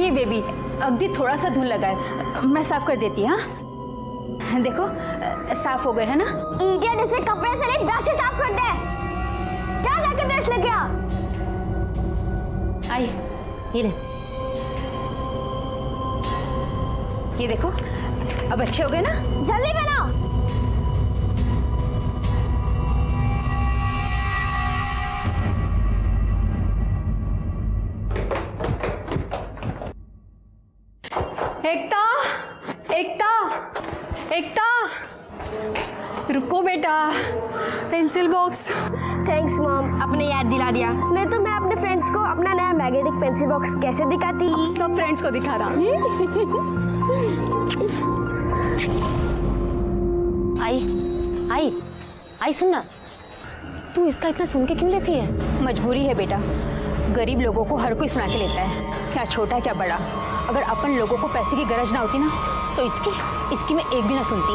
ये बेबी अगदी थोड़ा सा धूल लगा है, मैं साफ कर देती। हाँ देखो साफ हो गए है ना। इडियट, इसे कपड़े से नहीं ब्रश से साफ कर दे। जा जाके ब्रश लेके आ। आई ये ले, ये देखो अब अच्छे हो गए ना। जल्दी बनाओ। एकता एकता एकता, रुको बेटा, पेंसिल बॉक्स। थैंक्स मॉम, आपने याद दिला दिया। नहीं तो मैं अपने फ्रेंड्स को अपना नया मैग्नेटिक पेंसिल बॉक्स कैसे दिखाती। सब फ्रेंड्स को दिखा रहा। आई सुन ना, तू इसका इतना सुन के क्यों लेती है? मजबूरी है बेटा, गरीब लोगों को हर कोई सुना के लेता है, क्या छोटा क्या बड़ा। अगर अपन लोगों को पैसे की गरज ना होती ना तो इसकी मैं एक भी ना सुनती।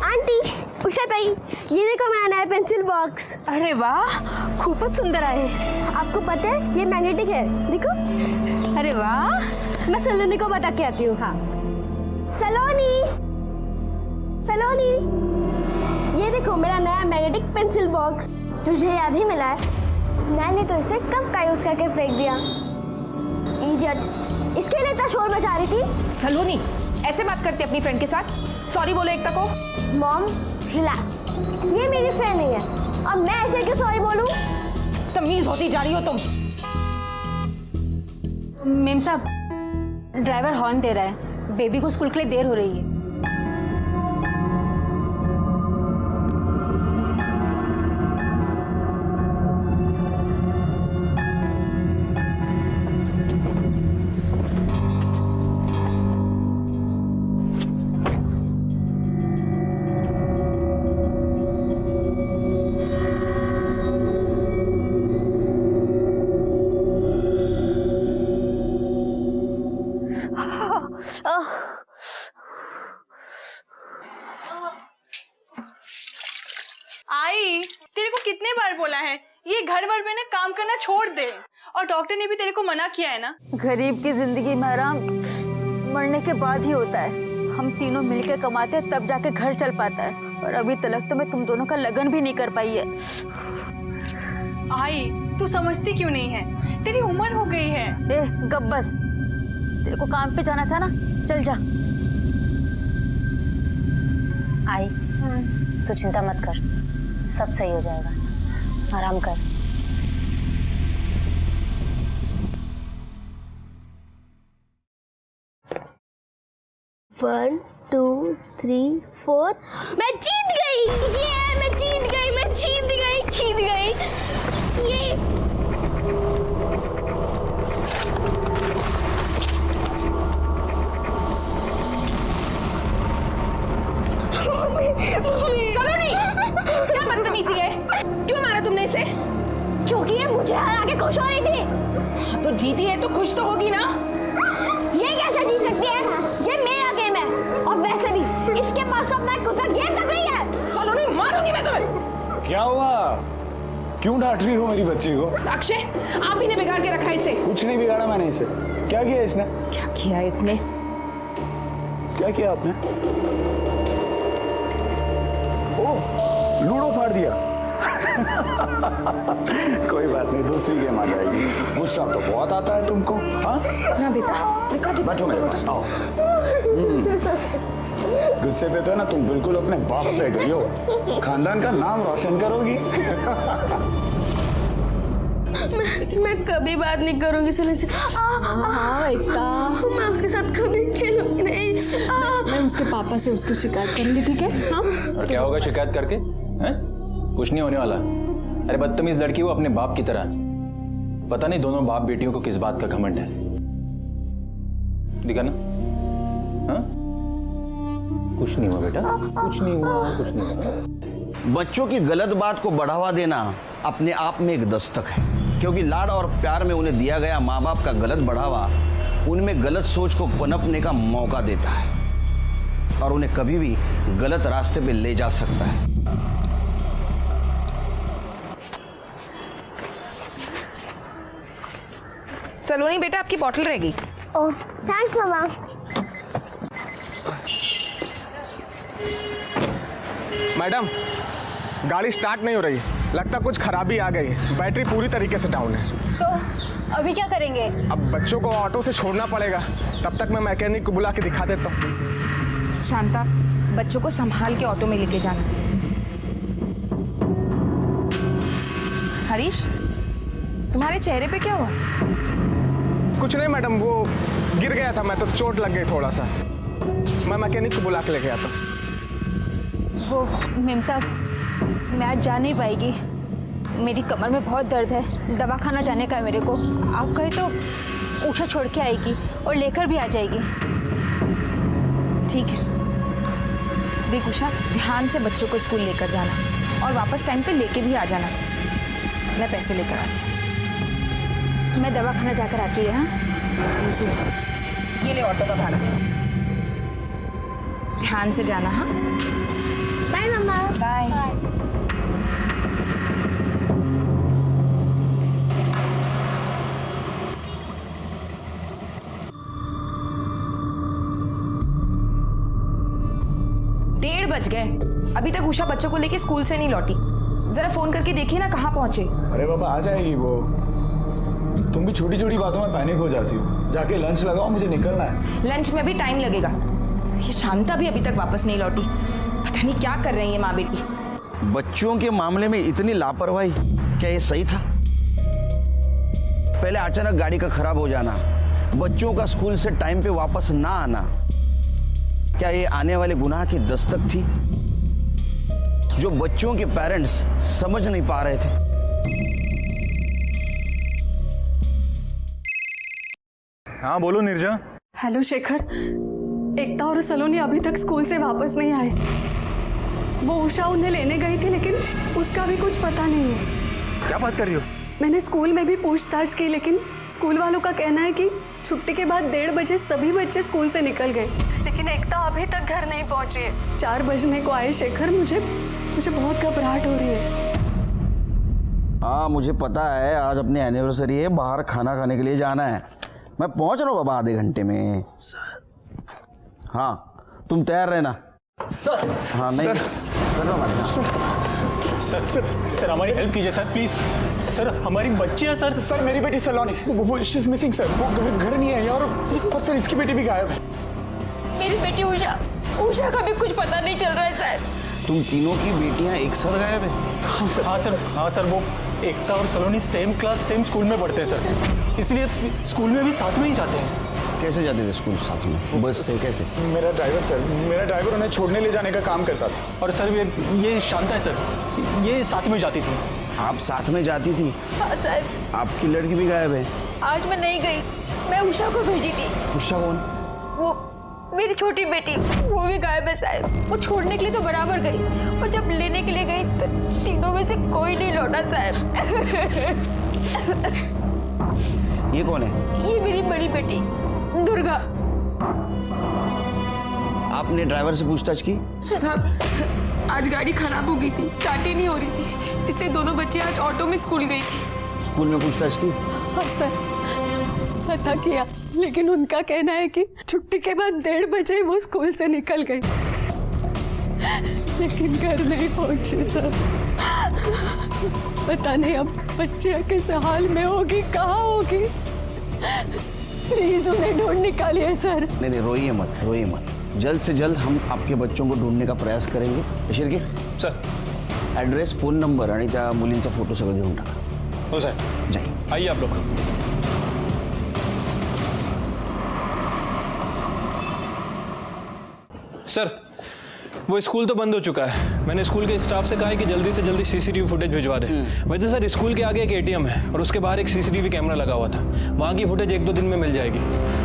आंटी, उषा ताई, ये देखो मेरा नया पेंसिल बॉक्स। अरे वाह, खूबच सुंदर आहे। आपको पता है ये मैग्नेटिक है, देखो। अरे वाह, मैं सलोनी को बता के आती हूँ। हाँ सलोनी, सलोनी, ये देखो मेरा नया मैग्नेटिक पेंसिल बॉक्स। तुझे याद ही मिला है, मैंने तो इसे कब का यूज करके फेंक दिया। इडियट, इसके लिए इतना शोर मचा रही थी। सलोनी, ऐसे बात करती अपनी फ्रेंड के साथ? सॉरी बोलो एकता को। मॉम रिलैक्स, ये मेरी फ्रेंड नहीं है और मैं ऐसे क्यों सॉरी बोलूं? तमीज होती जा रही हो तुम। मेम साहब, ड्राइवर हॉर्न दे रहा है, बेबी को स्कूल के लिए देर हो रही है। आई, तेरे को कितने बार बोला है ये घर वर में ना काम करना छोड़ दे, और डॉक्टर ने भी तेरे को मना किया है ना। गरीब की जिंदगी में आराम मरने के बाद ही होता है। हम तीनों मिलकर कमाते हैं तब जाके घर चल पाता है, और अभी तक तो मैं तुम दोनों का लगन भी नहीं कर पाई है। आई, तू समझती क्यों नहीं है? तेरी उम्र हो गई है। ए गप बस, तेरे को काम पे जाना था ना, चल जा। आई, तू चिंता मत कर, सब सही हो जाएगा, आराम कर। वन टू थ्री फोर, मैं जीत गई। ये मैं जीत गई, मैं जीत गई, जीत गई। ये सलोनी, क्या बदतमीजी है? क्यों मारा तुमने इसे? क्योंकि ये मुझे हरा के खुश हो रही थी। हाँ, तो जीती है तो खुश तो होगी ना। ये कैसे जीत सकती है? ये मेरा गेम है, और वैसे भी इसके पास तो अपना खुद का गेम तक नहीं है। सलोनी, मारूंगी मैं तुम्हें। क्या हुआ? क्यों डांट रही हो मेरी बच्ची को? अक्षय, आप ही ने बिगाड़ के रखा इसे। कुछ नहीं बिगाड़ा मैंने इसे। क्या किया इसने? क्या किया इसने? क्या किया आपने? ओह, लूडो फाड़ दिया। कोई बात नहीं, दूसरी गेम आ जाएगी। गुस्सा तो बहुत आता है तुमको। हाँ ना बेटा, बैठो मेरे पास, आओ। गुस्से पे तो ना तुम बिल्कुल अपने बाप पे गई हो, खानदान का नाम रोशन करोगी। मैं कभी बात नहीं करूंगी सुनील से। हाँ एकता, मैं उसके साथ कभी खेलूंगी नहीं। मैं उसके पापा से उसकी शिकायत करूंगी, ठीक है? हाँ। और क्या होगा शिकायत करके? हैं? कुछ नहीं होने वाला। अरे बदतमीज लड़की वो अपने बाप की तरह। पता नहीं दोनों बाप बेटियों को किस बात का घमंड है। दिखा ना? हाँ? कुछ नहीं हुआ बेटा, कुछ नहीं हुआ, कुछ नहीं हुआ। बच्चों की गलत बात को बढ़ावा देना अपने आप में एक दस्तक है, क्योंकि लाड और प्यार में उन्हें दिया गया माँ बाप का गलत बढ़ावा उनमें गलत सोच को पनपने का मौका देता है और उन्हें कभी भी गलत रास्ते पे ले जा सकता है। सलोनी बेटा आपकी बॉटल रह गई। ओह थैंक्स मामा। मैडम, गाड़ी स्टार्ट नहीं हो रही, लगता कुछ खराबी आ गई, बैटरी पूरी तरीके से डाउन है। तो अभी क्या करेंगे? अब बच्चों को ऑटो से छोड़ना पड़ेगा, तब तक मैं मैकेनिक को बुला के दिखा देता हूँ। शांता, बच्चों को संभाल के ऑटो में लेके जाना। हरीश, तुम्हारे चेहरे पे क्या हुआ? कुछ नहीं मैडम, वो गिर गया था मैं, तो चोट लग गई थोड़ा सा। मैं मैकेनिक को बुला के लेके आता हूँ। वो मेम साहब, मैं आज जा नहीं पाएगी, मेरी कमर में बहुत दर्द है, दवा खाना जाने का है मेरे को। आप कहे तो उषा छोड़ के आएगी और लेकर भी आ जाएगी। ठीक है, देख उषा, ध्यान से बच्चों को स्कूल लेकर जाना और वापस टाइम पे लेके भी आ जाना। मैं पैसे लेकर आती हूँ। मैं दवा खाना जाकर आती हूँ। हाँ जी, ये ले ऑटो का भाड़ा। ध्यान से जाना। हाँ, बाय मामा। बाय। डेढ़ बज गए, अभी तक उषा बच्चों को लेके स्कूल से नहीं लौटी। जरा फोन करके देखिए ना कहाँ पहुंचे। अरे बाबा, आ जाएगी वो। तुम भी छोटी छोटी बातों में पैनिक हो जाती हो। जाके लंच लगाओ, मुझे निकलना है। लंच में भी टाइम लगेगा। ये शांता भी अभी तक वापस नहीं लौटी, पता नहीं क्या कर रही है माँ बेटी। बच्चों के मामले में इतनी लापरवाही, क्या ये सही था? पहले अचानक गाड़ी का खराब हो जाना, बच्चों का स्कूल से टाइम पे वापस ना आना, क्या ये आने वाले गुनाह की दस्तक थी जो बच्चों के पेरेंट्स समझ नहीं पा रहे थे? हाँ बोलो नीरजा। हेलो शेखर, एकता और सलोनी अभी तक स्कूल से वापस नहीं आए। वो उषा उन्हें लेने गई थी, लेकिन उसका भी कुछ पता नहीं है। क्या बात कर रही हो? मैंने स्कूल में भी पूछताछ की, लेकिन स्कूल वालों का कहना है कि छुट्टी के बाद 1:30 बजे सभी बच्चे स्कूल से निकल गए, लेकिन एकता अभी तक घर नहीं पहुंची है। 4 बजने को आए शेखर, मुझे बहुत घबराहट हो रही है। हाँ मुझे पता है, आज अपनी एनिवर्सरी है, बाहर खाना खाने के लिए जाना है। मैं पहुंच रहा हूँ बाबा आधे घंटे में। हाँ तुम तैयार रहना। सर, हाँ नहीं सर हमारी हेल्प कीजिए सर, प्लीज। सर हमारी बच्ची है सर। सर मेरी बेटी सलोनी, वो शी इज मिसिंग सर। वो घर नहीं है और सर इसकी बेटी भी गायब है। मेरी बेटी उषा का भी कुछ पता नहीं चल रहा है सर। तुम तीनों की बेटियां एक साथ गायब है? हाँ सर, वो एकता और सलोनी सेम क्लास सेम स्कूल में पढ़ते हैं सर, इसलिए स्कूल में भी साथ में ही जाते हैं। कैसे जाते थे स्कूल साथ में? बस से? कैसे? मेरा ड्राइवर उन्हें छोड़ने ले जाने का काम करता था। और सर ये शांता है सर, ये साथ में जाती थी। आप साथ में जाती थी? हाँ साहब। आपकी लड़की भी गायब है? आज मैं नहीं गई, मैं उषा को भेजी थी। उषा कौन? वो मेरी छोटी बेटी, वो भी गायब है साहब। वो छोड़ने के लिए तो बराबर गई, और जब लेने के लिए गई तो तीनों में से कोई नहीं लौटा साहब। ये कौन है? ये मेरी बड़ी बेटी दुर्गा। आपने ड्राइवर से पूछताछ की? साहब, आज गाड़ी खराब हो गई थी, स्टार्ट ही नहीं हो रही थी, इसलिए दोनों बच्चे आज ऑटो में स्कूल गई थी। स्कूल में पूछताछ की? हाँ सर, पता किया, लेकिन उनका कहना है कि छुट्टी के बाद 1:30 बजे वो स्कूल से निकल गई, लेकिन घर नहीं पहुंची सर। पता नहीं अब बच्चे किस हाल में होगी, कहाँ होगी। प्लीज उन्हें ढूंढ निकालिए सर। नहीं रोइए मत। जल्द से जल्द हम आपके बच्चों को ढूंढने का प्रयास करेंगे। अशीर के सर, ॲड्रेस, फोन नंबर आणि त्या मुलींचा फोटो सगळं देऊन टाका। हो सर, जाई आइए आप लोग। सर वो स्कूल तो बंद हो चुका है, मैंने स्कूल के स्टाफ से कहा है कि जल्दी से जल्दी सीसीटीवी फुटेज भिजवा दें। वैसे सर स्कूल के आगे एक एटीएम है और उसके बाहर एक सीसीटीवी कैमरा लगा हुआ था, वहाँ की फुटेज 1-2 दिन में मिल जाएगी।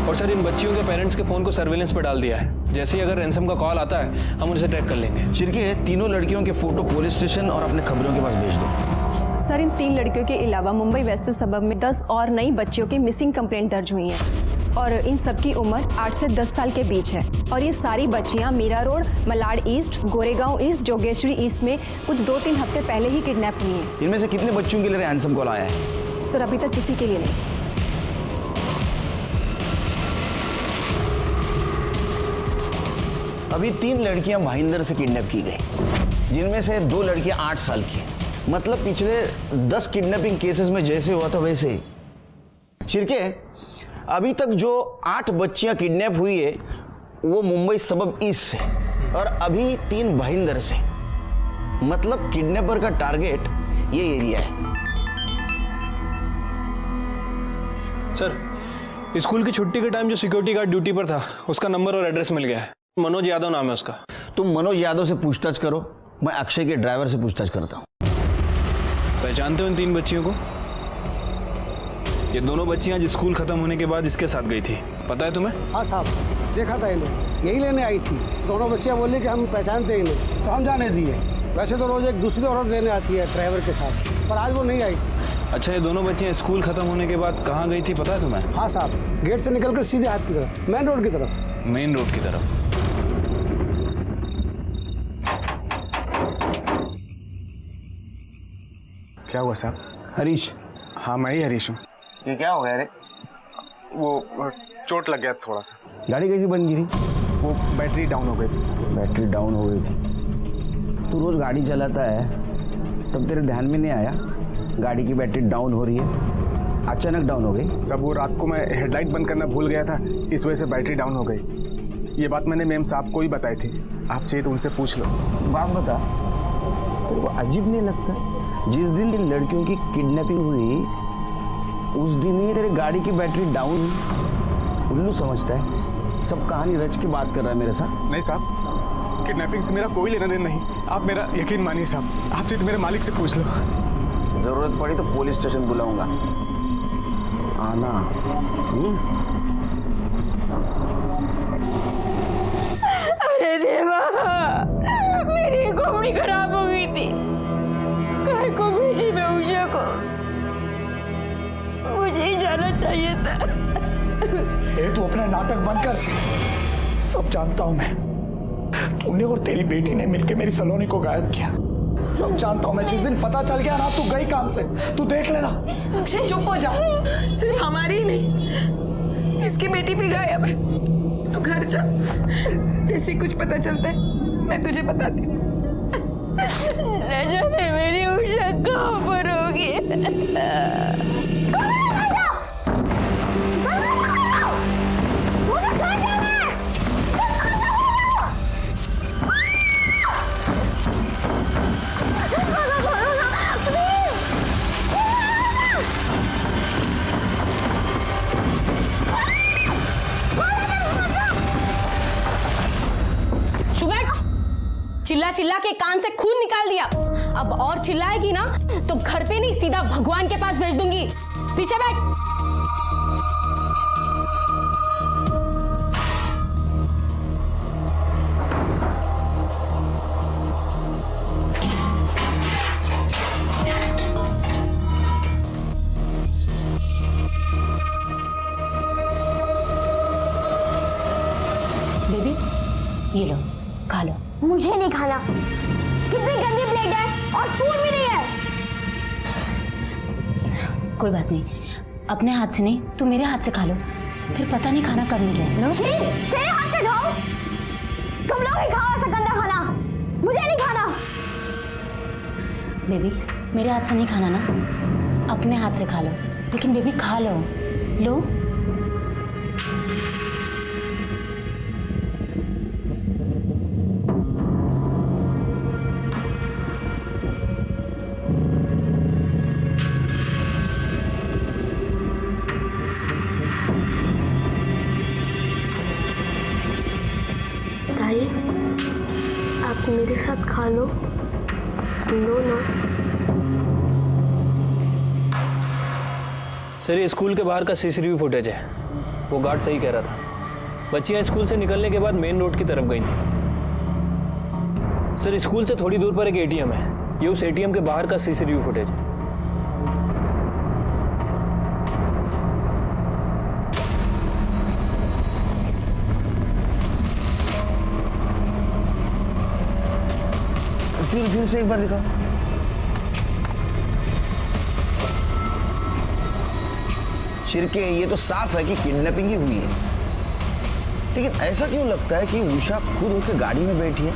और सर इन बच्चियों के पेरेंट्स के फ़ोन को सर्वेलेंस पर डाल दिया है, जैसे ही अगर रैंसम का कॉल आता है हम उनसे ट्रैक कर लेंगे। शिरके, तीनों लड़कियों के फोटो पुलिस स्टेशन और अपने खबरों के पास भेज दो। सर, इन 3 लड़कियों के अलावा मुंबई वेस्टर्न सबब में 10 और नई बच्चियों की मिसिंग कंप्लेंट दर्ज हुई हैं और इन सबकी उम्र 8 से 10 साल के बीच है। और ये सारी बच्चियां Mira Road, Malad East, Goregaon East, Jogeshwari East में कुछ 2-3 हफ्ते पहले ही किडनैप हुई हैं। इनमें से कितने बच्चों के लिए रैंसम कॉल आया है? सर, अभी तक किसी के लिए नहीं। अभी 3 लड़कियां भाईंदर से किडनैप की गई, जिनमें से 2 लड़कियां 8 साल की हैं। मतलब पिछले 10 किडनैपिंग केसेस में जैसे हुआ था वैसे ही। शिरके, अभी तक जो 8 बच्चियां किडनैप हुई है वो मुंबई सबब ईस्ट से और अभी 3 भाईंदर से। मतलब किडनैपर का टारगेट ये एरिया है। सर, स्कूल की छुट्टी के टाइम जो सिक्योरिटी गार्ड ड्यूटी पर था उसका नंबर और एड्रेस मिल गया है। मनोज यादव नाम है उसका। तुम मनोज यादव से पूछताछ करो, मैं अक्षय के ड्राइवर से पूछताछ करता हूँ। पहचानते हो इन 3 बच्चियों को? ये दोनों बच्चियां आज स्कूल खत्म होने के बाद इसके साथ गई थी, पता है तुम्हें? हाँ साहब, देखा था इन्हें, यही लेने आई थी। दोनों बच्चियां बोली कि हम पहचानते ही नहीं, तो हम जाने दिए। वैसे तो रोज एक दूसरी औरत लेने आती है ड्राइवर के साथ, पर आज वो नहीं आई थी। अच्छा, ये दोनों बच्चियां स्कूल खत्म होने के बाद कहाँ गई थी पता है तुम्हें? हाँ साहब, गेट से निकलकर सीधे हाथ की तरफ, मेन रोड की तरफ। मेन रोड की तरफ। क्या हुआ साहब? हरीश? हाँ, मैं ही हरीश हूँ। ये क्या हो गया रे? वो चोट लग गया थोड़ा सा। गाड़ी कैसी बन गिरी? वो बैटरी डाउन हो गई थी। बैटरी डाउन हो गई थी। तू रोज गाड़ी चलाता है, तब तेरे ध्यान में नहीं आया गाड़ी की बैटरी डाउन हो रही है? अचानक डाउन हो गई? सब वो रात को मैं हेडलाइट बंद करना भूल गया था, इस वजह से बैटरी डाउन हो गई। ये बात मैंने मेम साहब को ही बताई थी, आप चाहिए तो उनसे पूछ लो। बात बता, तेरे को अजीब नहीं लगता? जिस दिन इन लड़कियों की किडनैपिंग हुई उस दिन ही तेरे गाड़ी की बैटरी डाउन। उल्लू समझता है, सब कहानी रच के बात कर रहा है मेरे साथ। नहीं साहब, किडनैपिंग से मेरा कोई लेना देना नहीं। आप मेरा यकीन मानिए साहब, आप चाहिए तो मेरे मालिक से पूछ लो। जरूरत पड़ी तो पुलिस स्टेशन बुलाऊंगा, आना। अरे देवा, मेरी घोड़ी खराब हो गई थी। घर को भेजी मैं उषा को, मुझे ही जाना चाहिए था। तू अपना नाटक बंद कर। सब जानता हूं मैं, तूने और तेरी बेटी ने मिलकर मेरी सलोनी को गायब किया। सब जानता हूं मैं। जिस दिन पता चल गया ना तू गई काम से, तू देख लेना। अक्षय चुप हो जा, सिर्फ हमारी ही नहीं, इसकी बेटी भी गायब है। तो घर जा, जैसे कुछ पता चलता है मैं तुझे बताती हूँ। न जाने मेरी उषा कहाँ पर होगी। चिल्ला चिल्ला के कान से खून निकाल दिया। अब और चिल्लाएगी ना तो घर पे नहीं सीधा भगवान के पास भेज दूंगी। पीछे बैठ। बेबी, ये लो, खा लो। मुझे नहीं खाना, कितनी गंदी प्लेट है और स्पून भी नहीं है। कोई बात नहीं, अपने हाथ से नहीं तो मेरे हाथ से खा लो, फिर पता नहीं खाना कब मिले। तेरे हाथ से खाओ, तुम लोग ही खाओ ऐसा गंदा खाना, मुझे नहीं खाना। बेबी, मेरे हाथ से नहीं खाना ना, अपने हाथ से खा लो। लेकिन बेबी खा लो, लो। आप मेरे साथ खा लो। लो ना। सर, ये स्कूल के बाहर का सीसीटीवी फुटेज है। वो गार्ड सही कह रहा था, बच्चियां स्कूल से निकलने के बाद मेन रोड की तरफ गई थी। सर, स्कूल से थोड़ी दूर पर एक एटीएम है, ये उस एटीएम के बाहर का सीसीटीवी फुटेज है। फिर से एक बार दिखाओ। शिरके, ये तो साफ है कि किडनैपिंग ही हुई है। लेकिन ऐसा क्यों लगता है कि उषा खुद होकर गाड़ी में बैठी है?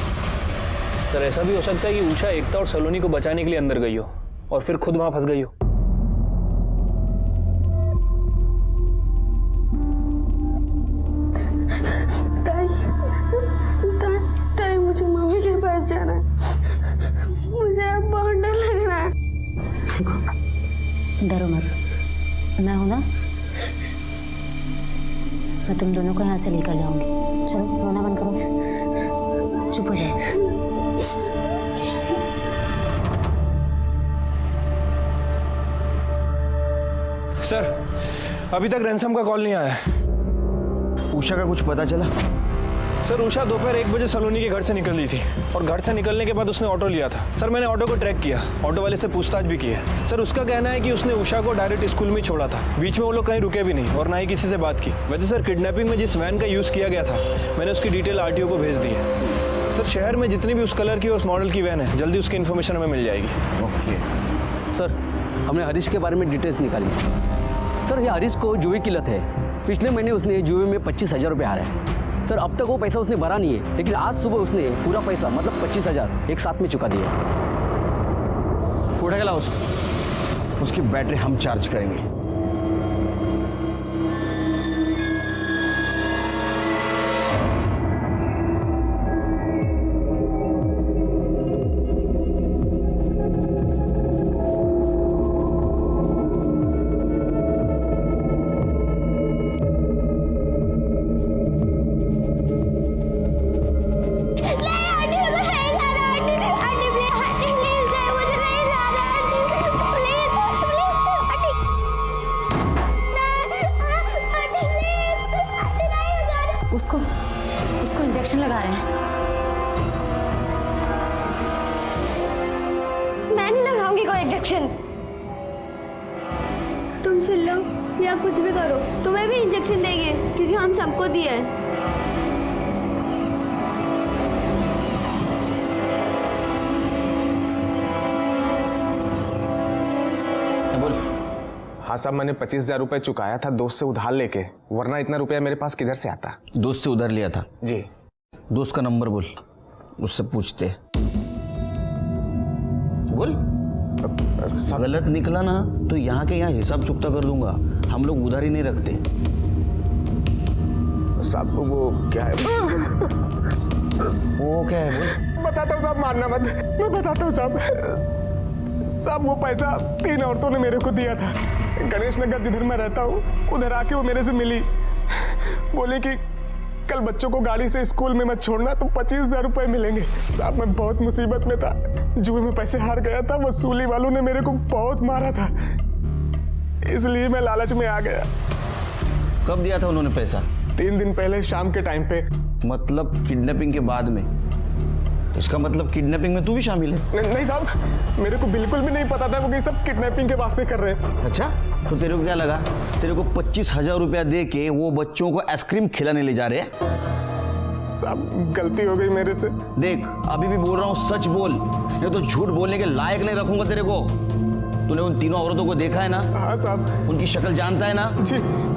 सर ऐसा भी हो सकता है कि उषा एकता और सलोनी को बचाने के लिए अंदर गई हो और फिर खुद वहां फंस गई हो। ताई मुझे मम्मी के पास जाना है, मुझे अब बहुत डर लग रहा है। देखो डरो मत, मैं हूं ना, मैं तुम दोनों को यहाँ से लेकर जाऊंगी। चलो रोना बंद करो, चुप हो जाओ। सर अभी तक रैंसम का कॉल नहीं आया है। उषा का कुछ पता चला? सर उषा दोपहर 1 बजे सलोनी के घर से निकल ली थी और घर से निकलने के बाद उसने ऑटो लिया था। सर मैंने ऑटो को ट्रैक किया, ऑटो वाले से पूछताछ भी की है। सर उसका कहना है कि उसने उषा को डायरेक्ट स्कूल में छोड़ा था, बीच में वो लोग कहीं रुके भी नहीं और ना ही किसी से बात की। वैसे सर किडनैपिंग में जिस वैन का यूज़ किया गया था मैंने उसकी डिटेल आरटीओ को भेज दी है। सर शहर में जितनी भी उस कलर की और उस मॉडल की वैन है जल्दी उसकी इन्फॉर्मेशन हमें मिल जाएगी। ओके सर, हमने हरीश के बारे में डिटेल्स निकाली। सर ये हरीश को जुए की लत है। पिछले महीने उसने जुए में 25,000 रुपये हारा है। सर अब तक वो पैसा उसने भरा नहीं है, लेकिन आज सुबह उसने पूरा पैसा मतलब 25,000 एक साथ में चुका दिया। उठा के लाओ उसकी बैटरी हम चार्ज करेंगे। उसको इंजेक्शन लगा रहे हैं। मैं नहीं लगाऊंगी कोई इंजेक्शन। तुम चिल्लो या कुछ भी करो, तुम्हें भी इंजेक्शन देंगे क्योंकि हम सबको दिया है। हाँ साहब, मैंने 25,000 रुपये चुकाया था दोस्त से उधार लेके, वरना इतना रुपया मेरे पास किधर से आता। दोस्त से उधार लिया था? जी। दोस्त का नंबर बोल, उससे पूछते। बोल। गलत निकला ना तो यहाँ के यहाँ हिसाब चुकता कर दूंगा। हम लोग उधारी नहीं रखते। साहब वो क्या है? वो क्या है बोल? बताता हूँ साहब, मारना मत, मैं बताता हूँ साहब। वो पैसा 3 औरतों ने मेरे को दिया था। गणेश नगर जिधर मैं रहता हूँ उधर आके वो मेरे से मिली, बोली कि कल बच्चों को गाड़ी से स्कूल में मत छोड़ना तो 25,000 रुपये मिलेंगे। साहब मैं बहुत मुसीबत में था, जुए में पैसे हार गया था, वसूली वालों ने मेरे को बहुत मारा था, इसलिए मैं लालच में आ गया। कब दिया था उन्होंने पैसा? 3 दिन पहले शाम के टाइम पे। मतलब किडनैपिंग के बाद में? इसका मतलब किडनैपिंग में तू भी शामिल है? नहीं साहब, मेरे को बिल्कुल भी नहीं पता था वो कि सब किडनैपिंग के वास्ते कर रहे हैं। अच्छा, तो तेरे को क्या लगा तेरे को 25,000 रुपया दे के वो बच्चों को आइसक्रीम खिलाने ले जा रहे हैं? साहब गलती हो गई मेरे से। देख अभी भी बोल रहा हूँ, सच बोल, नहीं तो झूठ बोलने के लायक नहीं रखूंगा तेरे को। तूने उन तीनों औरतों को देखा है ना? हाँ साहब। उनकी शक्ल जानता है ना? जी।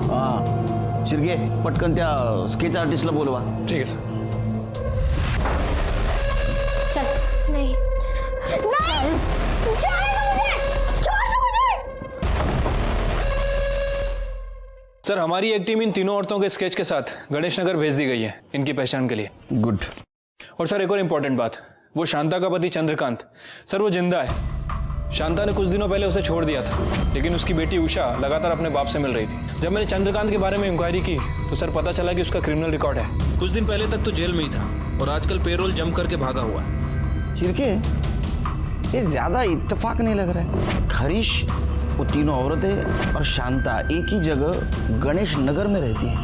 हाँ शिरके पटकन त्या स्केच आर्टिस्टला बोलवा। ठीक है सर। नहीं सर हमारी एक टीम इन तीनों औरतों के स्केच के साथ गणेश नगर भेज दी गई है इनकी पहचान के लिए। गुड। और सर एक और इम्पोर्टेंट बात, वो शांता का पति चंद्रकांत, सर वो जिंदा है। शांता ने कुछ दिनों पहले उसे छोड़ दिया था, लेकिन उसकी बेटी उषा लगातार अपने बाप से मिल रही थी। जब मैंने चंद्रकांत के बारे में इंक्वायरी की तो सर पता चला कि उसका क्रिमिनल रिकॉर्ड है। कुछ दिन पहले तक तो जेल में ही था और आजकल पेरोल जम करके भागा हुआ है। शिरके ये ज्यादा इत्तेफाक नहीं लग रहा है। हरीश, वो तीनों औरतें और शांता एक ही जगह गणेश नगर में रहती हैं।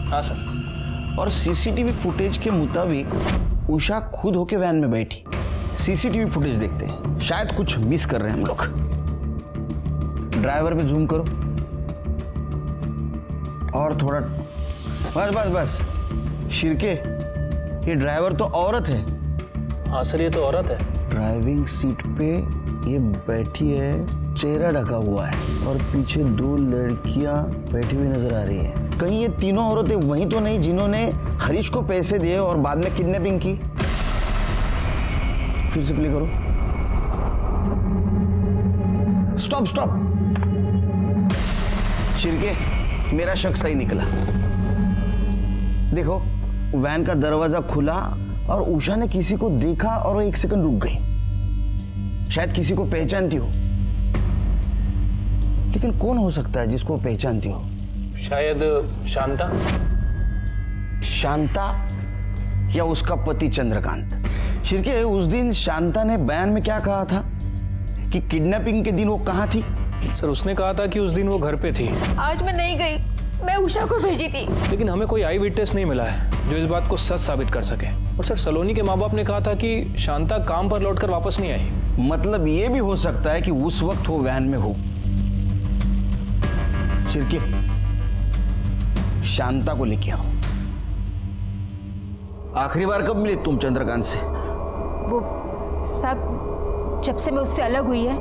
हाँ सर। और सीसीटीवी फुटेज के मुताबिक उषा खुद होके वैन में बैठी। सीसीटीवी फुटेज देखते हैं, शायद कुछ मिस कर रहे हैं हम लोग। ड्राइवर पे जूम करो और थोड़ा, बस बस बस। शिरके ये ड्राइवर तो औरत है। हाँ सर ये तो औरत है। ड्राइविंग सीट पे ये बैठी है चेहरा ढका हुआ है और पीछे 2 लड़कियां बैठी हुई नजर आ रही हैं। कहीं ये तीनों औरतें वही तो नहीं जिन्होंने हरीश को पैसे दिए और बाद में किडनैपिंग की? फिर से प्ले करो। Stop stop. शिर्के, मेरा शक सही निकला। देखो, वैन का दरवाजा खुला और उषा ने किसी को देखा और वो 1 सेकंड रुक गई। शायद किसी को पहचानती हो, लेकिन कौन हो सकता है जिसको पहचानती हो? शायद शांता। शांता या उसका पति चंद्रकांत। शिर्के, उस दिन शांता ने बयान में क्या कहा था कि किडनैपिंग के दिन वो कहाँ थी? सर, उसने कहा था कि उस दिन वो घर पे थी। आज मैं नहीं गई, मैं उषा को भेजी थी। लेकिन हमें कोई आई विटनेस नहीं मिला है जो इस बात को सच साबित कर सके। और सर, सलोनी के माँ बाप ने कहा था कि शांता काम पर लौटकर वापस नहीं आई। मतलब ये भी हो सकता है कि उस वक्त वो वैन में हो। शिर्के, शांता को लेके आओ। आखिरी बार कब मिले तुम चंद्रकांत से? वो सब जब से मैं उससे अलग हुई है,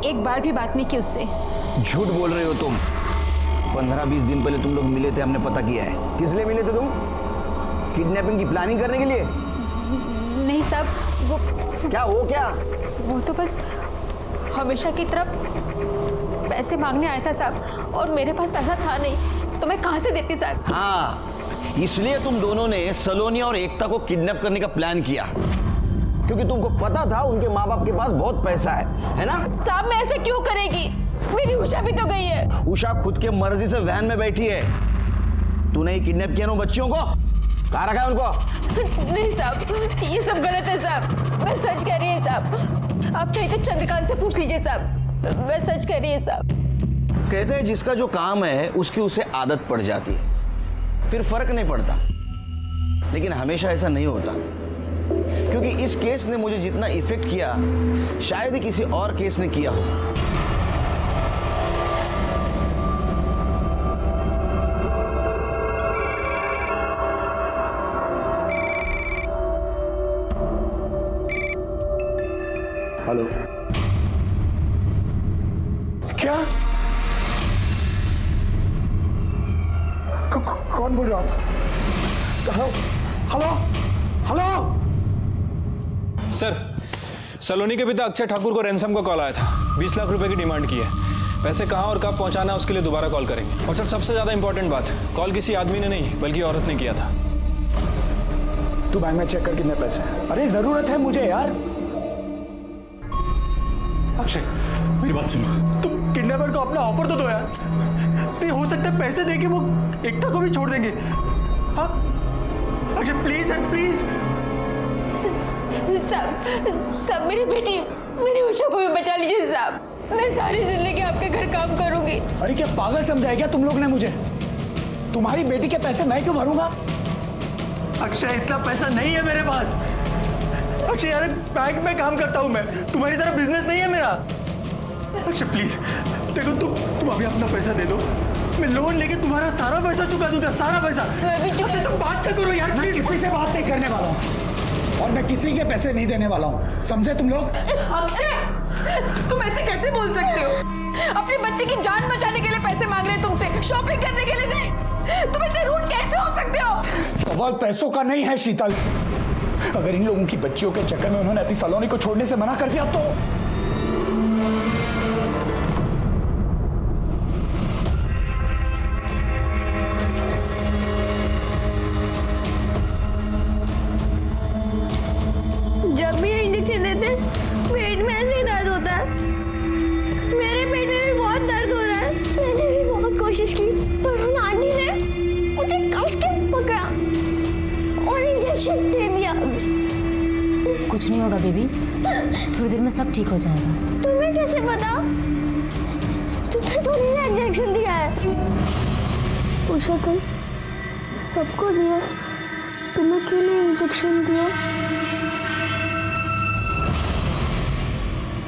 एक बार भी बात नहीं की उससे। झूठ बोल रहे हो तुम। 15-20 दिन पहले तुम लोग मिले थे, हमने पता किया है। किस लिए मिले थे तुम? किडनैपिंग की प्लानिंग करने के लिए? नहीं साहब, वो क्या वो तो बस हमेशा की तरफ पैसे मांगने आया था साहब, और मेरे पास पैसा था नहीं, तो मैं कहाँ से देती साहब? हाँ, इसलिए तुम दोनों ने सलोनी और एकता को किडनैप करने का प्लान किया, क्योंकि तुमको पता था उनके माँ बाप के पास बहुत पैसा है ना? साहब, मैं ऐसे क्यों करेगी? मेरी उषा भी तो गई है। उषा खुद के मर्जी से वैन में बैठी है। तूने ही किडनैप किया ना बच्चियों को? कहाँ रखा है उनको? नहीं साहब, ये सब गलत है साहब, मैं सच कह रही है साहब। आप चाहिए तो चंद्रकांत से पूछ लीजिए साहब, मैं सच कह रही है साहब। कहते हैं जिसका जो काम है उसकी उसे आदत पड़ जाती है, फिर फर्क नहीं पड़ता। लेकिन हमेशा ऐसा नहीं होता, क्योंकि इस केस ने मुझे जितना इफेक्ट किया शायद ही किसी और केस ने किया हो। हेलो, क्या? कौन बोल रहा है? Hello hello hello. सर, सलोनी के पिता अक्षय ठाकुर को रैंसम का कॉल आया था। 20 लाख रुपए की डिमांड की है। पैसे कहाँ और कब पहुंचाना है उसके लिए दोबारा कॉल करेंगे। और सर, सबसे ज्यादा इंपॉर्टेंट बात, कॉल किसी आदमी ने नहीं बल्कि औरत ने किया था। तू बैंक में चेक कर कितने पैसे? अरे जरूरत है मुझे यार। अक्षय, मेरी बात सुनो, तुम किडनैपर को अपना ऑफर तो दो यार। नहीं हो सकता है पैसे देके वो एकता को भी छोड़ देंगे। हाँ अक्षय, प्लीज यार, प्लीज। साहब, मेरी बेटी, मेरी उषा को भी बचा लीजिए साहब। मैं सारी जिंदगी आपके घर काम करूंगी। अरे क्या पागल समझा है क्या तुम लोग ने मुझे? तुम्हारी बेटी के पैसे मैं क्यों भरूंगा? अक्षय, इतना पैसा नहीं है मेरे पास। अक्षय यार, बैंक में काम करता हूं मैं, तुम्हारी तरह बिजनेस नहीं है मेरा। अक्षय प्लीज, देखो तुम अभी अपना पैसा दे दो, मैं लोन लेके तुम्हारा सारा पैसा चुका दूंगा, सारा पैसा। अक्षय, तुम बात करो यार। मैं किसी से बात नहीं करने वाला हूँ और मैं किसी के पैसे नहीं देने वाला हूँ, समझे तुम लोग? अक्षय, तुम ऐसे कैसे बोल सकते हो? अपने बच्चे की जान बचाने के लिए पैसे मांग रहे हैं तुमसे, शॉपिंग करने के लिए नहीं। तुम इतने रूड कैसे हो सकते हो? सवाल पैसों का नहीं है शीतल। अगर इन लोगों की बच्चियों के चक्कर में उन्होंने अपनी सलोनी को छोड़ने से मना कर दिया तो जब भी इंजेक्शन देते पेट में ऐसे ही दर्द होता है। मेरे पेट में भी बहुत दर्द हो रहा है। मैंने भी बहुत कोशिश की, पर उन आंटी ने मुझे कस के पकड़ा और इंजेक्शन दे दिया। कुछ नहीं होगा बेबी, थोड़ी देर में सब ठीक हो जाएगा। तुम्हें कैसे पता? तुमने तो नहीं इंजेक्शन दिया है। उषा को सबको दिया, तुम्हें क्यों नहीं इंजेक्शन दिया?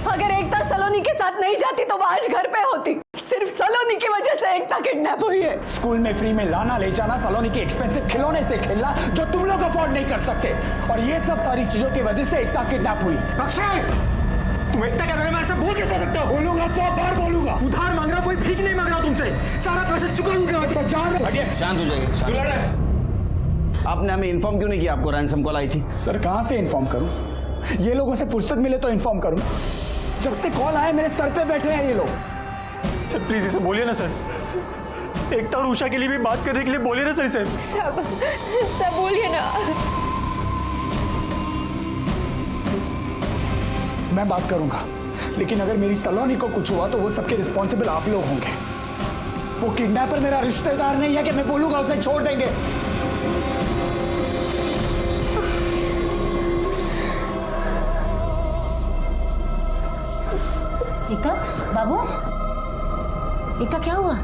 अगर एकता सलोनी के साथ नहीं जाती तो वो आज घर पे होती। सिर्फ सलोनी की वजह से एकता किडनैप हुई है। स्कूल में फ्री में लाना ले जाना, सलोनी के एक्सपेंसिव खिलौने से खेलना जो तुम लोग अफोर्ड नहीं कर सकते, और ये सब सारी चीजों की वजह से एकता किडनैप हुई। अक्षय, तुम इतना कैमरे में ऐसा बोल कैसे सकते हो? बोलूंगा 100 बार बोलूंगा। उधार मांग रहा, कोई भीख नहीं मांग रहा तुमसे। सारा पैसा चुकाऊंगा। जान शांत हो जाइए, शांत हो जाइए। आपने हमें इन्फॉर्म क्यों नहीं किया आपको रैंसम कॉल आई थी? सर कहाँ से इन्फॉर्म करूं? ये लोगों से फुर्सत मिले तो इन्फॉर्म करूं। जब से कॉल आए मेरे सर पे बैठे हैं ये लोग। सर प्लीज इसे बोलिए ना सर। एकता और उषा के लिए भी बात करने के लिए बोलिए ना सर इसे। सब बोलिए ना। मैं बात करूंगा, लेकिन अगर मेरी सलोनी को कुछ हुआ तो वो सबके रिस्पॉन्सिबल आप लोग होंगे। वो किडनैपर मेरा रिश्तेदार नहीं है कि मैं बोलूंगा उसे छोड़ देंगे। एकता, बाबू, एकता क्या हुआ?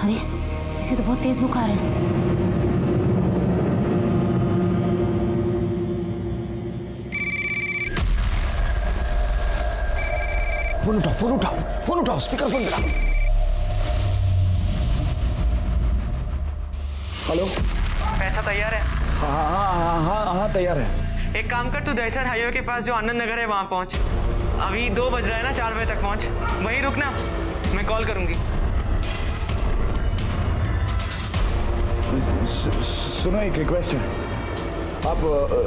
अरे इसे तो बहुत तेज बुखार है। फोन उठाओ, फोन उठाओ, फोन उठाओ, स्पीकर फोन करा। हेलो, पैसा तैयार है? हाँ तैयार है। एक काम कर, तू दहसर हाईवे के पास जो आनंद नगर है वहां पहुंच। अभी 2 बज रहा है ना, 4 बजे तक पहुंच। वहीं रुकना, मैं कॉल करूंगी। सुनो, एक रिक्वेस्ट है। आप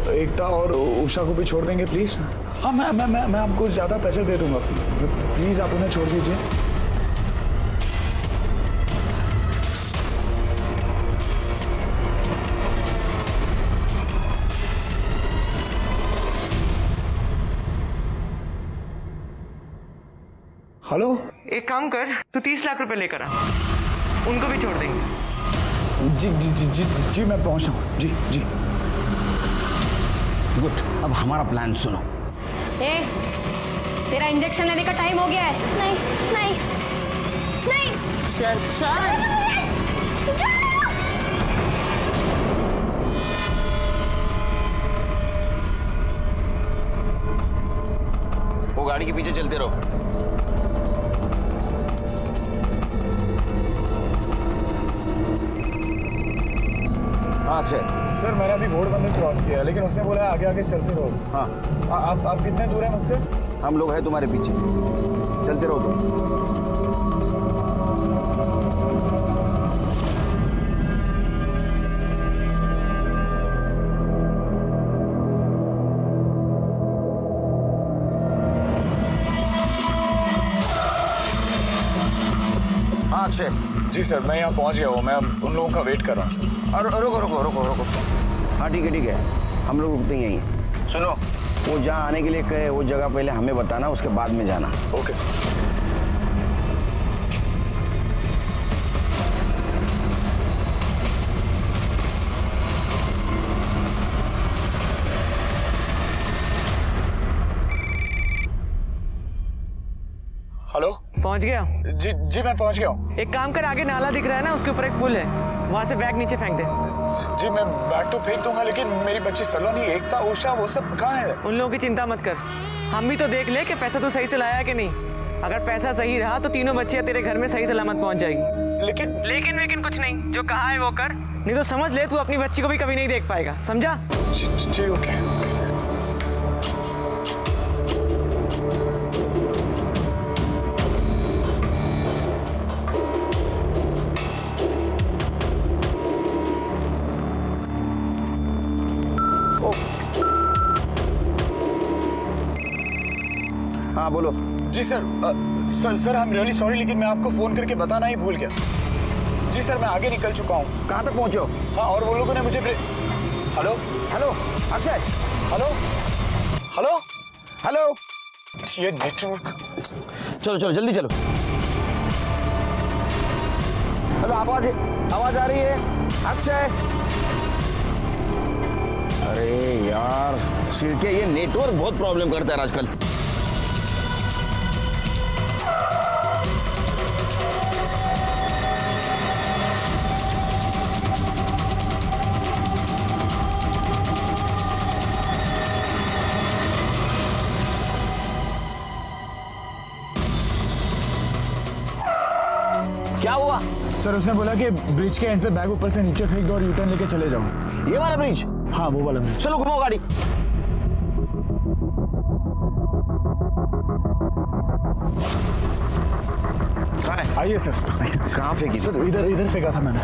एकता और उषा को भी छोड़ देंगे प्लीज। हाँ मैं आपको ज्यादा पैसे दे दूंगा, प्लीज आप उन्हें छोड़ दीजिए। हेलो, एक काम कर, तू 30 लाख रुपए लेकर आ, उनको भी छोड़ देंगे। जी जी जी जी जी मैं पहुंच रहा हूँ। जी जी गुड। अब हमारा प्लान सुनो। तेरा इंजेक्शन लेने का टाइम हो गया है। नहीं नहीं नहीं सर वो गाड़ी के पीछे चलते रहो। हाँ सर मैंने अभी घोड़बंदर क्रॉस किया, लेकिन उसने बोला आगे आगे चलते रहो। हाँ आप कितने दूर हैं मुझसे? हम लोग हैं तुम्हारे पीछे, चलते रहो तुम। हाँ अक्षय। जी सर, मैं यहाँ पहुँच गया हूँ। मैं उन लोगों का वेट कर रहा हूँ। और रुको रुको रुको रुको। हाँ ठीक है, हम लोग रुकते ही यहीं। सुनो, वो जहाँ आने के लिए कहे वो जगह पहले हमें बताना, उसके बाद में जाना। Okay sir. हेलो, पहुंच गया? जी मैं पहुंच गया हूँ। एक काम कर, आगे नाला दिख रहा है ना, उसके ऊपर एक पुल है, वहां से बैग नीचे फेंक दे। जी मैं बैग तो फेंक दूंगा, लेकिन मेरी बच्ची सलोनी, एकता, उषा, वो सब कहाँ है? उन लोगों की चिंता मत कर, हम भी तो देख ले कि पैसा तो सही से लाया कि नहीं। अगर पैसा सही रहा तो तीनों बच्चियां तेरे घर में सही सलामत पहुंच जाएगी। लेकिन कुछ नहीं, जो कहा है वो कर, नहीं तो समझ ले तू अपनी बच्ची को भी कभी नहीं देख पाएगा, समझा? जी ओके। हाँ बोलो। जी sir, sir I am really sorry, लेकिन मैं आपको फोन करके बताना ही भूल गया। जी सर, मैं आगे निकल चुका हूँ। कहाँ तक पहुँचे हो? हाँ, और वो लोगों ने मुझे hello hello Akshay, hello hello hello. ये नेटवर्क। चलो चलो जल्दी चलो। हेलो, आवाज आ रही है अक्षय? अरे यार सिरके, ये नेटवर्क बहुत प्रॉब्लम करता है आजकल। क्या हुआ? सर उसने बोला कि ब्रिज के एंड पे बैग ऊपर से नीचे फेंक दो और यूटर्न लेके चले जाओ। ये वाला ब्रिज? हाँ वो वाला ब्रिज। चलो घुमाओ गाड़ी। आइए सर। कहाँ फेंकी? सर इधर इधर फेंका था मैंने।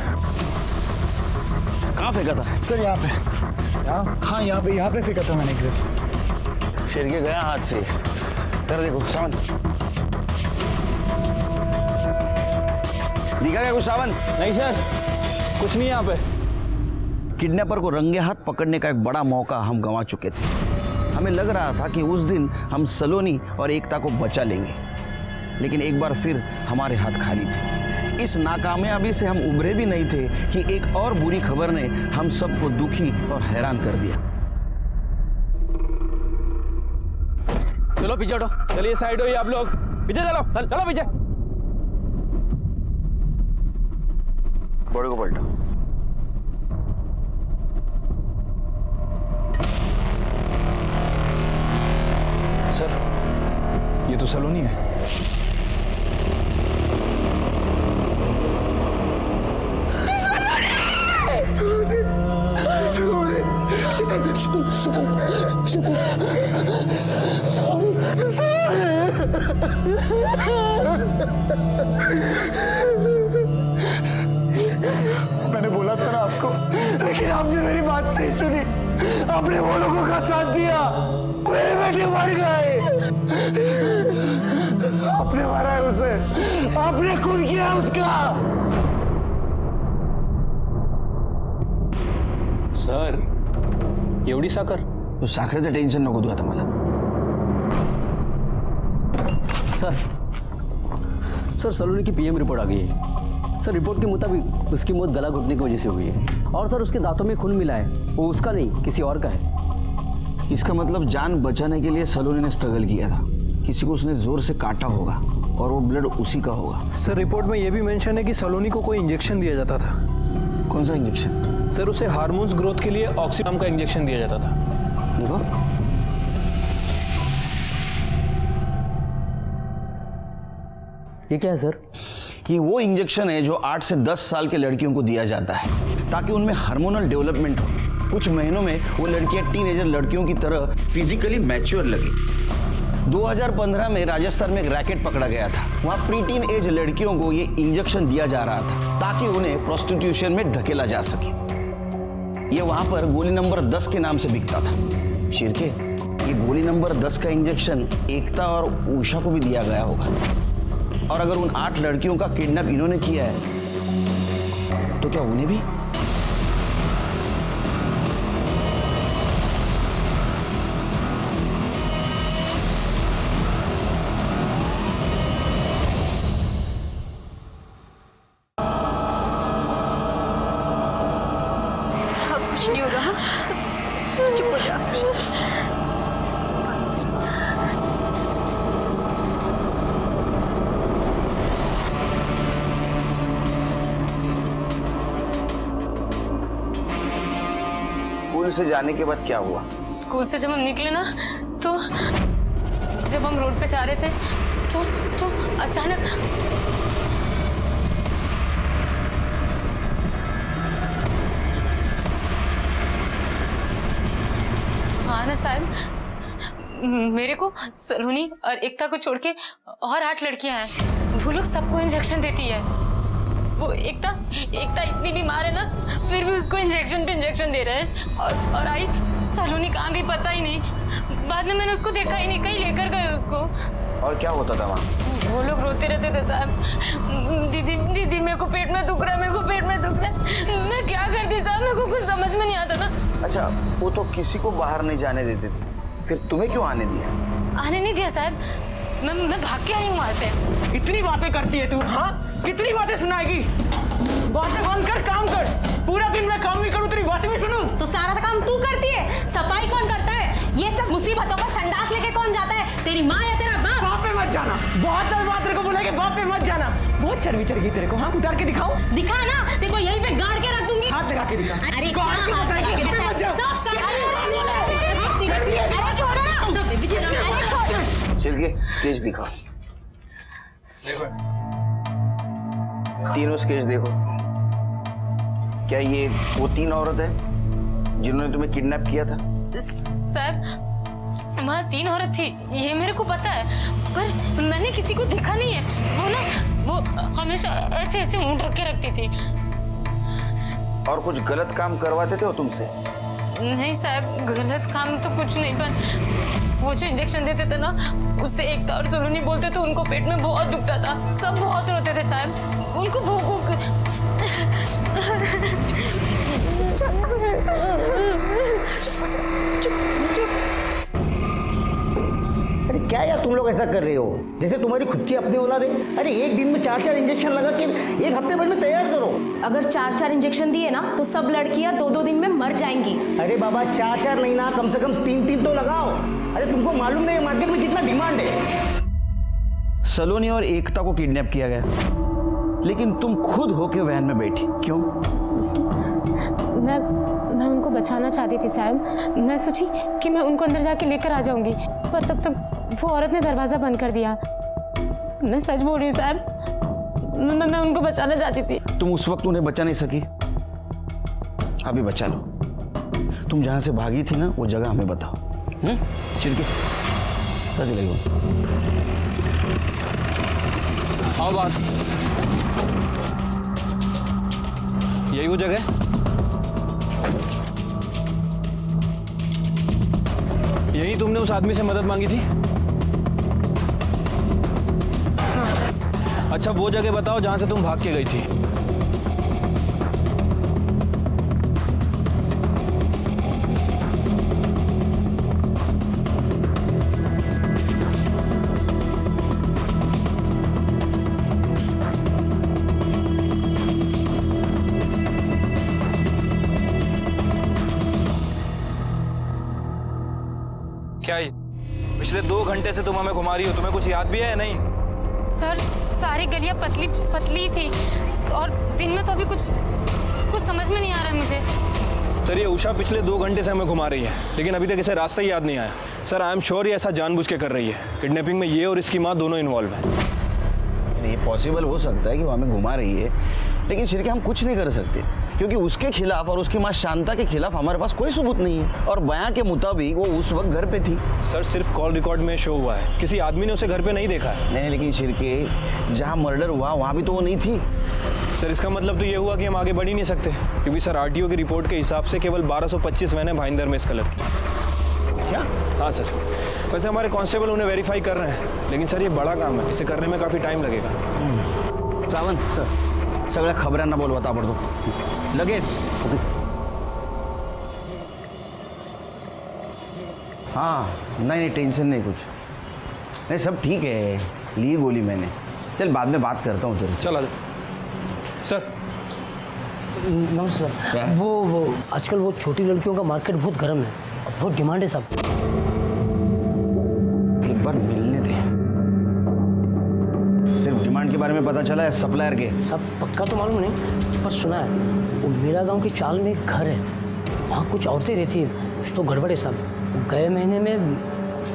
कहाँ फेंका था? सर यहाँ पे। हाँ यहाँ पे फेंका था मैंने एग्जैक्ट। शिरके गया हाथ से। कर देखो सावन। दिखा क्या कुछ सावन? नहीं सर, कुछ नहीं यहाँ पे। किडनैपर को रंगे हाथ पकड़ने का एक बड़ा मौका हम गंवा चुके थे। हमें लग रहा था कि उस दिन हम सलोनी और एकता को बचा लेंगे, लेकिन एक बार फिर हमारे हाथ खाली थे। इस नाकामयाबी से हम उभरे भी नहीं थे कि एक और बुरी खबर ने हम सबको दुखी और हैरान कर दिया। चलो पीछे हटो, चलिए साइड हो आप लोग, पीछे चलो, चलो पीछे। बॉडी को पलटो। सर ये तो सलोनी है। मैंने बोला था ना आपको, लेकिन आपने मेरी बात नहीं सुनी। आपने वो लोगों का साथ दिया, मेरे बेटे मर गए। आपने मारा है उसे, आपने खून किया उसका। सर एवढी साखर? तो साखरेचं टेन्शन नको तू आता मला। सर सलोनी की पीएम रिपोर्ट आ गई है। सर रिपोर्ट के मुताबिक उसकी मौत गला घुटने की वजह से हुई है, और सर उसके दांतों में खून मिला है, वो उसका नहीं किसी और का है। इसका मतलब जान बचाने के लिए सलोनी ने स्ट्रगल किया था। किसी को उसने जोर से काटा होगा और वो ब्लड उसी का होगा। सर रिपोर्ट में यह भी मेंशन है कि सलोनी को कोई इंजेक्शन दिया जाता था। कौन सा इंजेक्शन? सर उसे हार्मोन्स ग्रोथ के लिए ऑक्सीडाम का इंजेक्शन दिया जाता था। देखो ये क्या है सर? ये वो इंजेक्शन है जो 8 से 10 साल के लड़कियों को दिया जाता है ताकि उनमें हार्मोनल डेवलपमेंट हो। कुछ महीनों में वो लड़कियां टीनेजर लड़कियों की तरह फिजिकली मैच्योर लगे। 2015 में राजस्थान में एक रैकेट पकड़ा गया था। वहाँ प्री टीन एज लड़कियों को ये इंजेक्शन दिया जा रहा था ताकि उन्हें प्रोस्टिट्यूशन में धकेला जा सके। ये वहाँ पर गोली नंबर 10 के नाम से बिकता था। शिरके, ये गोली नंबर 10 का इंजेक्शन एकता और उषा को भी दिया गया होगा। और अगर उन 8 लड़कियों का किडनैप इन्होंने किया है तो क्या उन्हें भी? अब कुछ नहीं होगा। हाँ? चुप हो जा। स्कूल से जाने के बाद क्या हुआ? स्कूल से जब हम निकले ना, तो जब हम रोड पे जा रहे थे तो अचानक हाँ ना साहब, मेरे को सलोनी और एकता को छोड़ के और 8 लड़कियां हैं। वो लोग सबको इंजेक्शन देती है। वो एकता इतनी बीमार है ना, फिर भी उसको इंजेक्शन पे इंजेक्शन दे रहे हैं। और आई सलोनी कहाँ गई पता ही नहीं। बाद में मैंने उसको देखा ही नहीं, कहीं लेकर गए उसको। और क्या होता था वहाँ? वो लोग रोते रहते थे साहब, दीदी मेरे को पेट में दुख रहा है, मेरे को पेट में दुख रहा है। मैं क्या करती साहब, मेरे को कुछ समझ में नहीं आता था। अच्छा, वो तो किसी को बाहर नहीं जाने देते थे, फिर तुम्हें क्यों आने दिया? आने नहीं दिया साहब, मैं भाग के आई हूँ वहाँ से। इतनी बातें करती है तू, हाँ? कितनी बातें सुनाएगी? बातें बंद कर, काम कर। पूरा दिन मैं काम भी करूँ, तेरी बातें भी सुनूं? तो सारा काम तू करती है, सफाई कौन करता है? ये सब मुसीबतों का संडास लेके कौन जाता है? तेरी माँ या तेरा बाप? बाप पे मत जाना। बहुत बात तेरे को बोला कि बाप पे मत जाना। बहुत चर्बी चढ़ गई तेरे को। हाँ, उतार के दिखाओ। दिखा ना, तेरे को यहीं पे गाड़ के रख दूंगी। हाथ लगा के दिखा। अरे गाड़ के हाथ लगा के दिखा। सब कर। अरे छोड़ो ना। चलिए स्केच दिखाओ। तीनों स्केच देखो। क्या ये वो 3 औरत है जिन्होंने तुम्हें किडनैप किया था? साहब वहाँ 3 औरत थी, ये मेरे को पता है, पर मैंने किसी को देखा नहीं है। वो हमेशा ऐसे ऐसे मुंह ढक के रखती थी। और कुछ गलत काम करवाते थे वो तुमसे? नहीं साहब, गलत काम तो कुछ नहीं, पर वो जो इंजेक्शन देते थे ना, उससे एकता और सलोनी बोलते तो उनको पेट में बहुत दुखता था। सब बहुत रोते थे साहब, उनको भूख अरे क्या यार तुम लोग ऐसा कर रहे हो, जैसे तुम्हारी खुद की अपनी औलाद है। अरे एक दिन में 4-4 इंजेक्शन लगा के एक हफ्ते भर में तैयार करो। अगर 4-4 इंजेक्शन दिए ना तो सब लड़कियां 2-2 दिन में मर जाएंगी। अरे बाबा 4-4 नहीं ना, कम से कम 3-3 तो लगाओ। अरे तुमको मालूम नहीं है मार्केट में कितना डिमांड है। सलोनी और एकता को किडनैप किया गया, लेकिन तुम खुद होके वैन में बैठी, क्यों? मैं उनको बचाना चाहती थी साहब। मैं सोची कि मैं उनको अंदर जाके लेकर आ जाऊंगी, पर तब तक वो औरत ने दरवाजा बंद कर दिया। मैं सच बोल रही हूँ साहब, मैं उनको बचाना चाहती थी। तुम उस वक्त उन्हें बचा नहीं सकी, अभी बचा लो। तुम जहां से भागी थी ना, वो जगह हमें बताओ। चिरके आओ बात। यही वो जगह? यही तुमने उस आदमी से मदद मांगी थी? अच्छा, वो जगह बताओ जहां से तुम भाग के गई थी। क्या ये पिछले 2 घंटे से तुम हमें घुमा रही हो, तुम्हें कुछ याद भी है या नहीं? सर, सारी गलियां पतली थी और दिन में तो अभी कुछ समझ में नहीं आ रहा है मुझे। सर, ये उषा पिछले 2 घंटे से हमें घुमा रही है, लेकिन अभी तक इसे रास्ता ही याद नहीं आया। सर, आई एम श्योर ये ऐसा जानबूझ के कर रही है। किडनैपिंग में ये और इसकी माँ दोनों इन्वॉल्व है। ये पॉसिबल हो सकता है कि वो हमें घुमा रही है, लेकिन शिरके हम कुछ नहीं कर सकते, क्योंकि उसके खिलाफ और उसकी माँ शांता के खिलाफ हमारे पास कोई सबूत नहीं है। और बयां के मुताबिक वो उस वक्त घर पे थी। सर, सिर्फ कॉल रिकॉर्ड में शो हुआ है, किसी आदमी ने उसे घर पे नहीं देखा है। नहीं, लेकिन शिरके जहाँ मर्डर हुआ वहाँ भी तो वो नहीं थी। सर, इसका मतलब तो ये हुआ कि हम आगे बढ़ ही नहीं सकते, क्योंकि सर आरटीओ की रिपोर्ट के हिसाब से केवल 1225 वैनें भाईंदर में इस कलर की। क्या? हाँ सर, वैसे हमारे कांस्टेबल उन्हें वेरीफाई कर रहे हैं, लेकिन सर ये बड़ा काम है, इसे करने में काफ़ी टाइम लगेगा। सावंत सर, सगळ्या खबरांना बोलवा ताबडतोब, लगेच। Okay sir. हाँ, नहीं टेंशन नहीं, कुछ नहीं, सब ठीक है। ली गोली मैंने, चल बाद में बात करता हूँ तेरे से। चल आ सर। नमस्ते सर। वो आजकल वो छोटी लड़कियों का मार्केट बहुत गर्म है, बहुत डिमांड है सब। एक बार मिलने थे। सिर्फ डिमांड के बारे में पता चला है, सप्लायर के? सब पक्का तो मालूम नहीं, पर सुना है वो मेरा गांव के चाल में एक घर है, वहाँ कुछ औरतें रहती है, कुछ तो गड़बड़ है सब। गए महीने में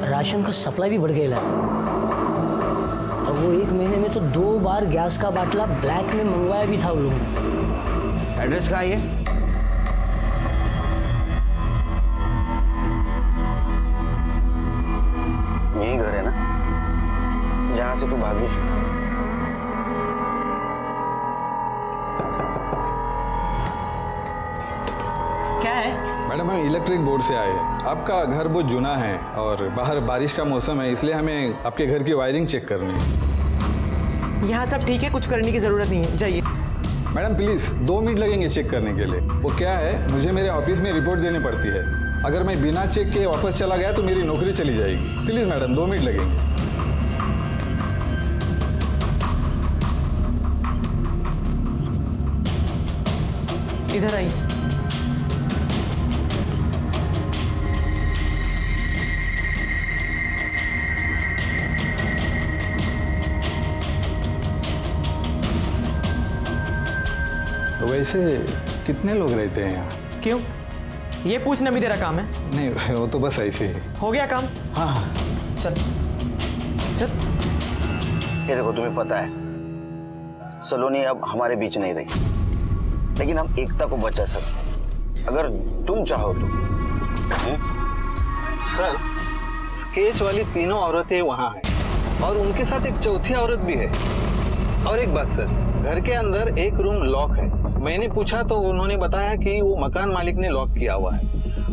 राशन का सप्लाई भी बढ़ गया है, और वो 1 महीने में तो 2 बार गैस का बाटला ब्लैक में मंगवाया भी था उन लोगों ने। एड्रेस कहाँ है? यही घर है ना जहाँ से तू भागी? क्या है? मैडम, हम इलेक्ट्रिक बोर्ड से आए हैं। आपका घर बहुत जुना है और बाहर बारिश का मौसम है, इसलिए हमें आपके घर की वायरिंग चेक करनी है। यहाँ सब ठीक है, कुछ करने की ज़रूरत नहीं है, जाइए। मैडम प्लीज़ 2 मिनट लगेंगे चेक करने के लिए। वो क्या है, मुझे मेरे ऑफिस में रिपोर्ट देनी पड़ती है। अगर मैं बिना चेक के वापस चला गया तो मेरी नौकरी चली जाएगी। प्लीज़ मैडम, 2 मिनट लगेंगे। इधर आइए। तो वैसे कितने लोग रहते हैं यहाँ? क्यों, ये पूछना भी तेरा काम है? नहीं, वो तो बस ऐसे ही। हो गया काम? हाँ हाँ, चल चल। ये देखो, तुम्हें पता है सलोनी अब हमारे बीच नहीं रही, लेकिन हम एकता को बचा सकते अगर तुम चाहो तो। सर, केज वाली तीनों औरतें वहाँ हैं और उनके साथ एक चौथी औरत भी है। और एक बात सर, घर के अंदर एक रूम लॉक है। मैंने पूछा तो उन्होंने बताया कि वो मकान मालिक ने लॉक किया हुआ है।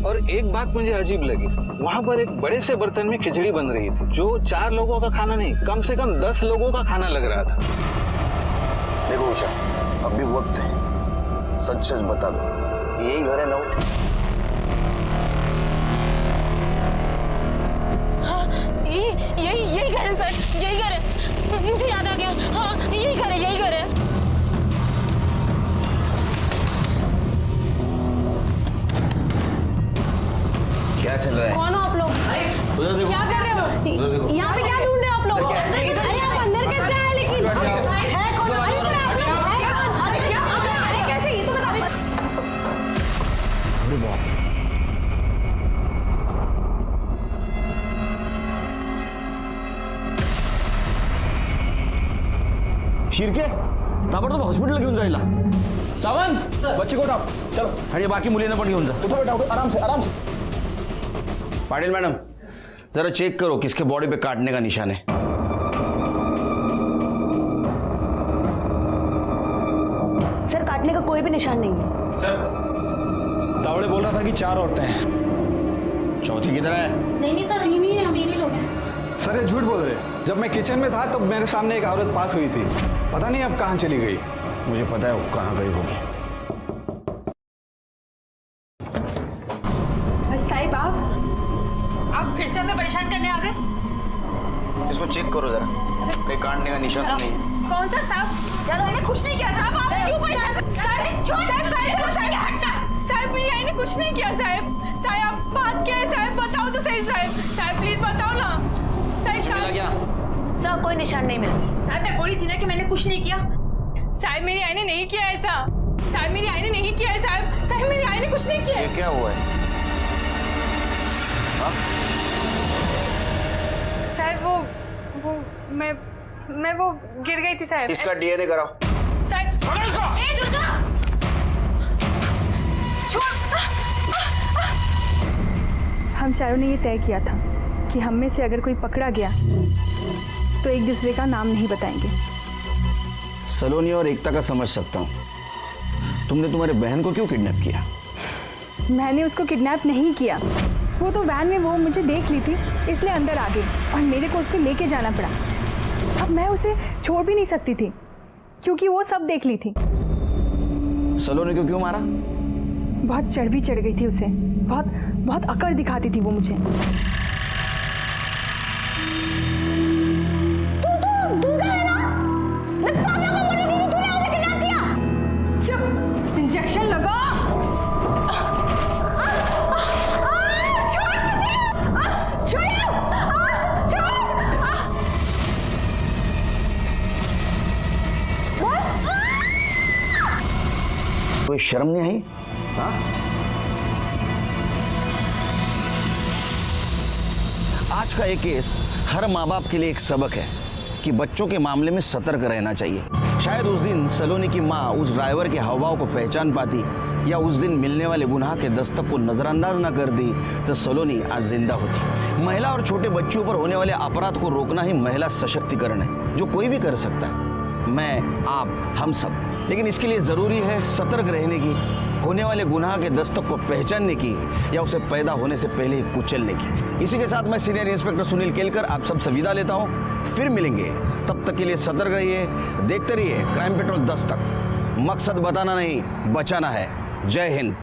और एक बात मुझे अजीब लगी, वहाँ पर एक बड़े से बर्तन में खिचड़ी बन रही थी जो 4 लोगों का खाना नहीं, कम से कम 10 लोगों का खाना लग रहा था। देखो उषा, अभी वक्त है, सच सच बता दो, यही घर है ना? हाँ, यही घर है सर, यही घर है। मुझे याद आ गया, हाँ यही घर है, यही घर है। क्या चल रहा है? कौन हो आप लोग? क्या कर रहे हो? यहाँ पे क्या ढूंढ रहे हो आप लोग? अरे आप अंदर कैसे आए? लेकिन है कौन? अरे पर आप लोग है कौन? अरे क्या? अरे कैसे? ये तो बता। अरे बाप, शिरके ताबडतोब हॉस्पिटल घेऊन जायला. सावंत, बच्ची को उठाओ, चलो. आणि बाकी मुलींना पण घेऊन जा. उठो बेटा, उठो, आराम से, आराम से. पाटिल मैडम, जरा चेक करो किसके बॉडी पे काटने का निशान है. सर, काटने का कोई भी निशान नहीं है. सर, तावड़े बोल रहा था कि 4 औरतें हैं. चौथी किधर है? नहीं सर, 3 ही है, हम 3 ही लोग हैं. सर ये झूठ बोल रहे। जब मैं किचन में था तब मेरे सामने एक औरत पास हुई थी, पता नहीं अब कहाँ चली गई। मुझे पता है वो कहाँ गई होगी। साहिब, आप फिर से हमें परेशान करने आ गए? इसको चेक करो जरा, कहीं काटने का निशान नहीं। कौन सा साहब? मैंने कुछ नहीं किया साहब, आप क्यों परेशान? साहब मेरी आई ने कुछ नहीं किया साहब। साहब आप बात क्या है साहब, बताओ तो सही साहब। साहब प्लीज बताओ ना साहब। क्या? सर कोई निशान नहीं मिला। साहब मैं बोली थी ना कि मैंने कुछ नहीं किया। साहब मेरी आई ने नहीं किया ऐसा। साहब मेरी आई ने नहीं किया है साहब। साहब मेरी आई ने कुछ नहीं किया। ये क्या हुआ है? साहब वो मैं वो गिर गई थी साहब। इसका डीएनए कराओ। साहब ए दुर्गा, हम चारों ने ये तय किया था कि हम में से अगर कोई पकड़ा गया तो एक दूसरे का नाम नहीं बताएंगे। सलोनी और एकता का समझ सकता हूँ, तुमने तुम्हारे बहन को क्यों किडनैप किया? मैंने उसको किडनैप नहीं किया, वो तो वैन में वो मुझे देख ली थी इसलिए अंदर आ गई और मेरे को उसको लेके जाना पड़ा। अब मैं उसे छोड़ भी नहीं सकती थी क्योंकि वो सब देख ली थी। सलोनी को क्यों मारा? बहुत चढ़ गई थी उसे, बहुत अकड़ दिखाती थी वो मुझे। चुप, इंजेक्शन लगा। कोई शर्म नहीं आई? हाँ? आज का ये केस हर माँ बाप के लिए एक सबक है कि बच्चों के मामले में सतर्क रहना चाहिए। शायद उस दिन सलोनी की माँ उस ड्राइवर के हावभाव को पहचान पाती या उस दिन मिलने वाले गुनाह के दस्तक को नजरअंदाज न कर दी तो सलोनी आज जिंदा होती। महिला और छोटे बच्चों पर होने वाले अपराध को रोकना ही महिला सशक्तिकरण है, जो कोई भी कर सकता है, मैं, आप, हम सब। लेकिन इसके लिए जरूरी है सतर्क रहने की, होने वाले गुनाह के दस्तक को पहचानने की या उसे पैदा होने से पहले ही कुचलने की। इसी के साथ मैं सीनियर इंस्पेक्टर सुनील केलकर आप सबसे विदा लेता हूं। फिर मिलेंगे, तब तक के लिए सतर्क रहिए, देखते रहिए क्राइम पेट्रोल 10 तक। मकसद बताना नहीं, बचाना है। जय हिंद।